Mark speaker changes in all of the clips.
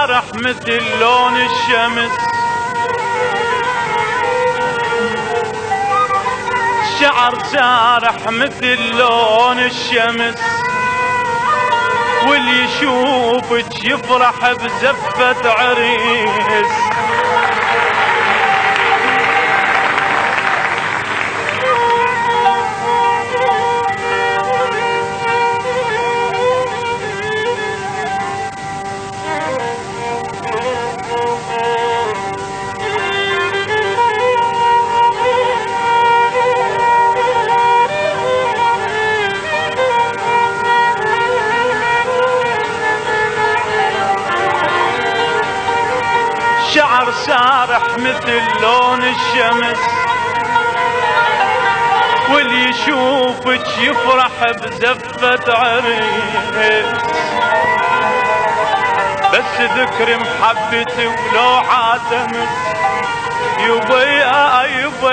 Speaker 1: سارح مثل لون الشمس، شعر سارح مثل لون الشمس، واللي يشوفك يفرح بزفة عريس. شعر سارح مثل لون الشمس، واللي يشوفك يفرح بزفة عريس. بس ذكر محبتي ولو عاتمت يبا يا يبا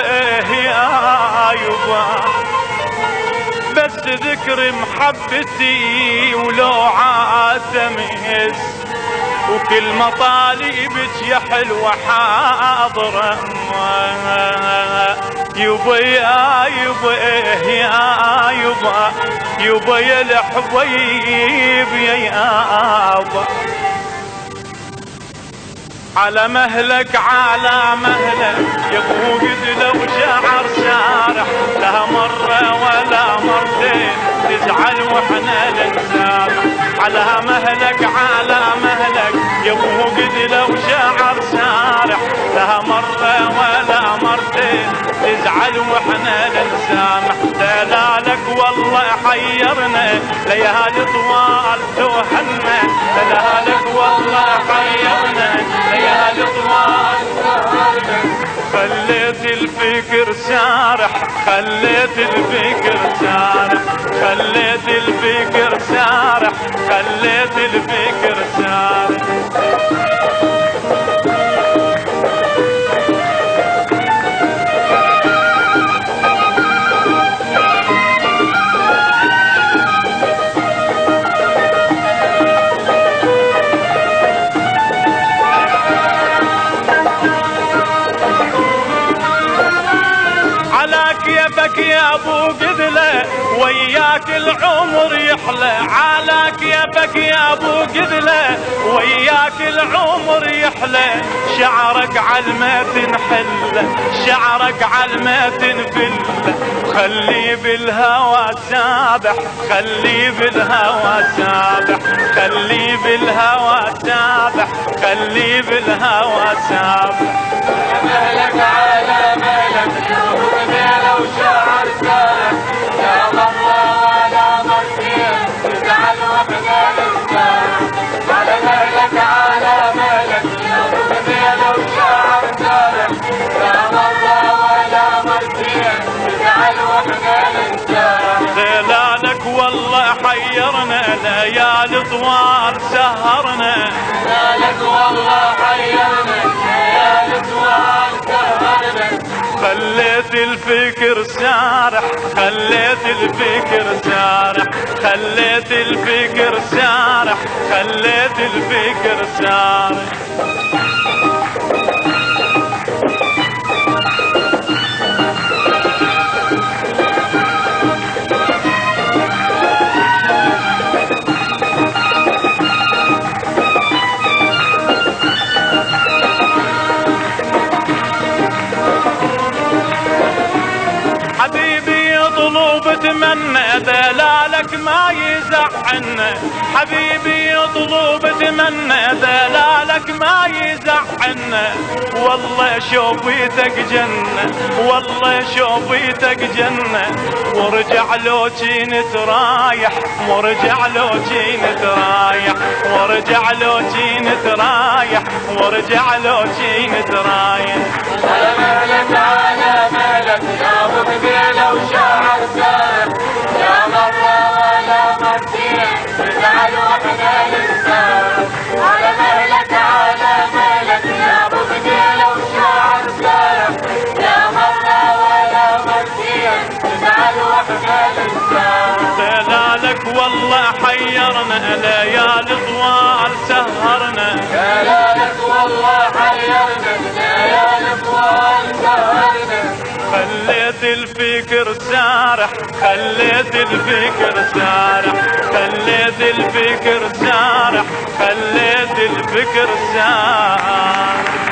Speaker 1: يا يبا، بس ذكر محبتي ولو عاتمت، وكل مطالبك يا حلوة حاضرة يبا يا يبا يا يبا، يبا يا الحبيب يا يابا. على مهلك على مهلك يا ابو قد لو شعر سارح، لا مرة ولا مرتين تزعل واحنا ننسامح. على مهلك على مهلك يا ابو قد لو شعر سارح، لا مرة ولا مرتين تزعل واحنا ننسامح. دلالك والله حيرنا ليالي طوال توهنا، دلالك والله حيرنا ليالي طوال توهنا. خليت الفكر سارح، خليت الفكر سارح، خليت الفكر سارح، خليت الفكر سارح. كيفك يا ابو قذله وياك العمر يحلى، على كيفك يا ابو قذله وياك العمر يحلى. شعرك عالما تنحل، شعرك عالما تنفل، خلي بالهوى سابح، خلي بالهوى سابح، خلي بالهوى سابح، خلي بالهوى سابح.
Speaker 2: مهلك على مهلك لو شعر سارح، لا مرة ولا مرتين تزعل واحنا ننساح. على مهلك على مهلك لو شعر سارح، لا مرة ولا مرتين تزعل واحنا ننساح.
Speaker 1: ظلالك والله حيرنا ليالي طوال سهرنا،
Speaker 2: ظلالك والله حيرنا ليالي طوال سهرنا.
Speaker 1: خليت الفكر سارح، خليت الفكر سارح، خليت الفكر سارح، خليت الفكر سارح. بتمنى دلالك ما يزعلنا، حبيبي يطلب بتمنى دلالك ما يزعلنا. والله شوفيتك جنة، والله شوفيتك جنة، وارجع لو جينت رايح، وارجع لو جينت رايح، وارجع لو جينت رايح، وارجع لو جينت رايح.
Speaker 2: على مهلك على مهلك يا ابو قبيله وشعر سارح، لا مرة ولا مرتين تزعل واحنا ننساح. على مهلك على مهلك يا ابو قبيله وشعر سارح، لا مرة ولا مرتين تزعل واحنا ننساح.
Speaker 1: دلالك والله حيرنا ليالي طوال سهرنا، الفكر سارح، خليت الفكر سارح، خليت الفكر سارح، خليت الفكر سارح.